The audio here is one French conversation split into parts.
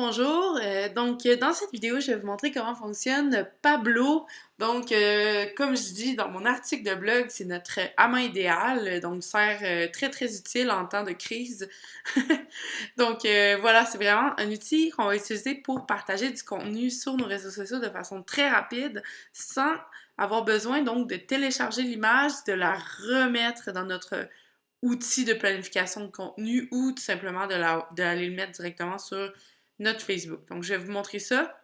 Bonjour, dans cette vidéo, je vais vous montrer comment fonctionne Pablo. Comme je dis dans mon article de blog, c'est notre amant idéal, donc sert très très utile en temps de crise. Voilà, c'est vraiment un outil qu'on va utiliser pour partager du contenu sur nos réseaux sociaux de façon très rapide, sans avoir besoin donc de télécharger l'image, de la remettre dans notre outil de planification de contenu ou tout simplement d'aller le mettre directement sur notre Facebook. Donc, je vais vous montrer ça.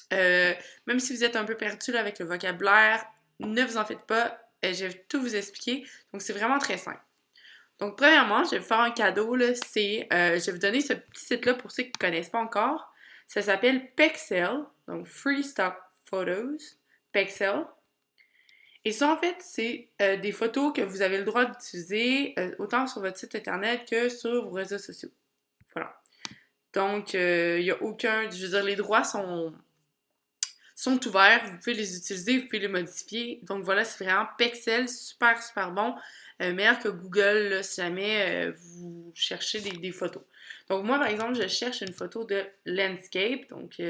Même si vous êtes un peu perdu là, avec le vocabulaire, ne vous en faites pas. Je vais tout vous expliquer. Donc, c'est vraiment très simple. Donc, premièrement, je vais vous faire un cadeau. Là, je vais vous donner ce petit site-là pour ceux qui ne connaissent pas encore. Ça s'appelle Pexel, donc Free Stock Photos. Pexel. Et ça, en fait, c'est des photos que vous avez le droit d'utiliser autant sur votre site internet que sur vos réseaux sociaux. Voilà. Donc, il n'y a aucun. Je veux dire, les droits sont ouverts. Vous pouvez les utiliser, vous pouvez les modifier. Donc, voilà, c'est vraiment Pexel, super, super bon. Meilleur que Google, là, si jamais vous cherchez des photos. Donc, moi, par exemple, je cherche une photo de landscape, donc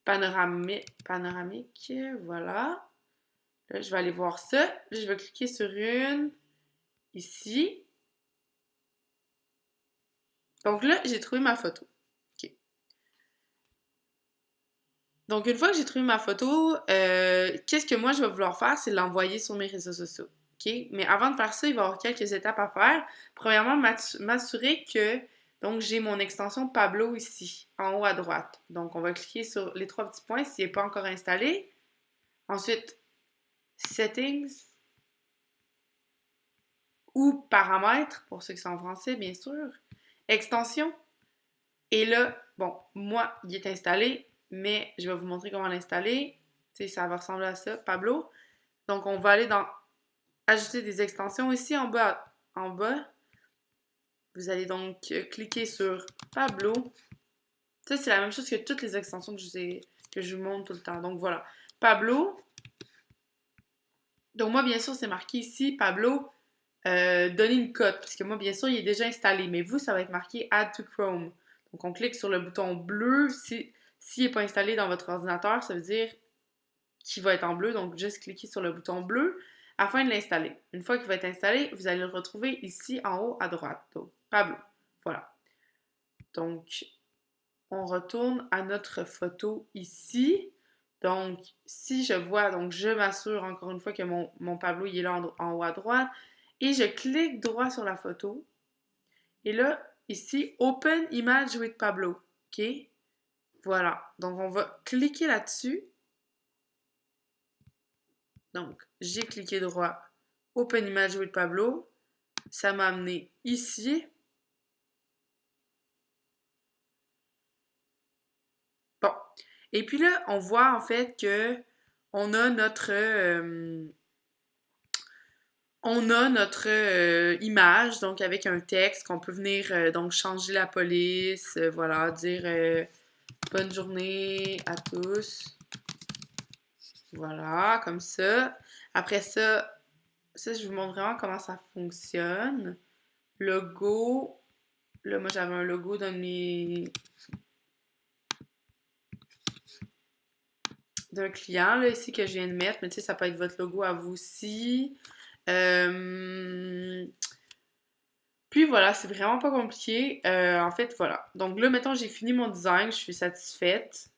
panoramique, voilà. Là, je vais aller voir ça. Là, je vais cliquer sur une ici. Donc là, j'ai trouvé ma photo. OK. Donc, une fois que j'ai trouvé ma photo, qu'est-ce que moi je vais vouloir faire? C'est l'envoyer sur mes réseaux sociaux. OK? Mais avant de faire ça, il va y avoir quelques étapes à faire. Premièrement, m'assurer que donc j'ai mon extension Pablo ici, en haut à droite. Donc, on va cliquer sur les trois petits points s'il n'est pas encore installé. Ensuite, Settings ou Paramètres, pour ceux qui sont en français, bien sûr. Extension. Et là, bon, moi, il est installé, mais je vais vous montrer comment l'installer. Tu sais, ça va ressembler à ça, Pablo. Donc, on va aller dans Ajouter des extensions. Ici, en bas, vous allez donc cliquer sur Pablo. Ça, c'est la même chose que toutes les extensions que je vous montre tout le temps. Donc, voilà. Pablo. Donc, moi, bien sûr, c'est marqué ici, Pablo, donner une cote. Parce que moi, bien sûr, il est déjà installé. Mais vous, ça va être marqué Add to Chrome. Donc, on clique sur le bouton bleu. S'il n'est pas installé dans votre ordinateur, ça veut dire qu'il va être en bleu. Donc, juste cliquer sur le bouton bleu afin de l'installer. Une fois qu'il va être installé, vous allez le retrouver ici en haut à droite. Donc, Pablo. Voilà. Donc, on retourne à notre photo ici. Donc, si je vois, donc je m'assure encore une fois que mon Pablo il est là en haut à droite. Et je clique droit sur la photo. Et là, ici, Open Image with Pablo. OK? Voilà. Donc, on va cliquer là-dessus. Donc, j'ai cliqué droit, Open Image with Pablo. Ça m'a amené ici. Bon. Et puis là, on voit en fait que on a notre image, donc avec un texte qu'on peut venir donc changer la police, voilà, dire bonne journée à tous. Voilà, comme ça. Après ça, je vous montre vraiment comment ça fonctionne. Logo. Là, moi, j'avais un logo d'un client, là, ici, que je viens de mettre. Mais tu sais, ça peut être votre logo à vous aussi. Euh, Puis voilà, c'est vraiment pas compliqué. En fait, voilà. Donc là, mettons, j'ai fini mon design, je suis satisfaite.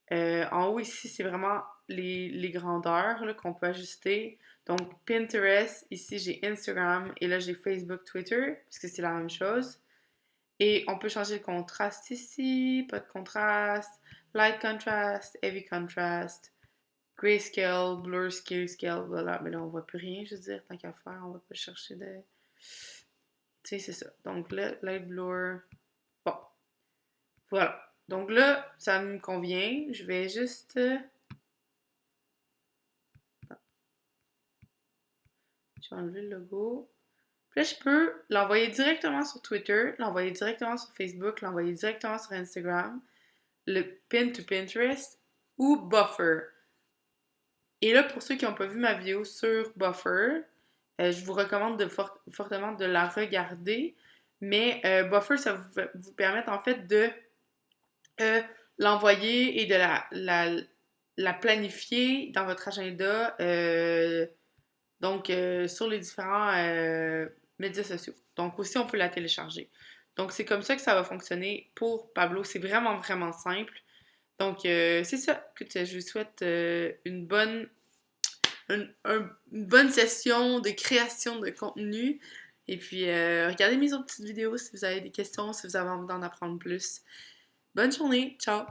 En haut, ici, c'est vraiment les grandeurs là, qu'on peut ajuster. Donc, Pinterest, ici, j'ai Instagram et là, j'ai Facebook, Twitter, parce que c'est la même chose. Et on peut changer le contraste ici, pas de contraste, light contrast, heavy contrast, grayscale, blur scale, voilà. Mais là, on voit plus rien, je veux dire, tant qu'à faire, on va pas chercher de... Tu sais, c'est ça. Donc là, light blur, bon, voilà. Donc là, ça me convient. Je vais juste... Je vais enlever le logo. Puis là, je peux l'envoyer directement sur Twitter, l'envoyer directement sur Facebook, l'envoyer directement sur Instagram, le pin to Pinterest ou Buffer. Et là, pour ceux qui n'ont pas vu ma vidéo sur Buffer, je vous recommande fortement de la regarder. Mais Buffer, ça vous permet en fait de euh, l'envoyer et de la planifier dans votre agenda, sur les différents médias sociaux. Donc aussi, on peut la télécharger. Donc c'est comme ça que ça va fonctionner pour Pablo. C'est vraiment, vraiment simple. Donc c'est ça. Écoute, je vous souhaite une bonne session de création de contenu. Et puis, regardez mes autres petites vidéos si vous avez des questions, si vous avez envie d'en apprendre plus. Bonne journée, ciao!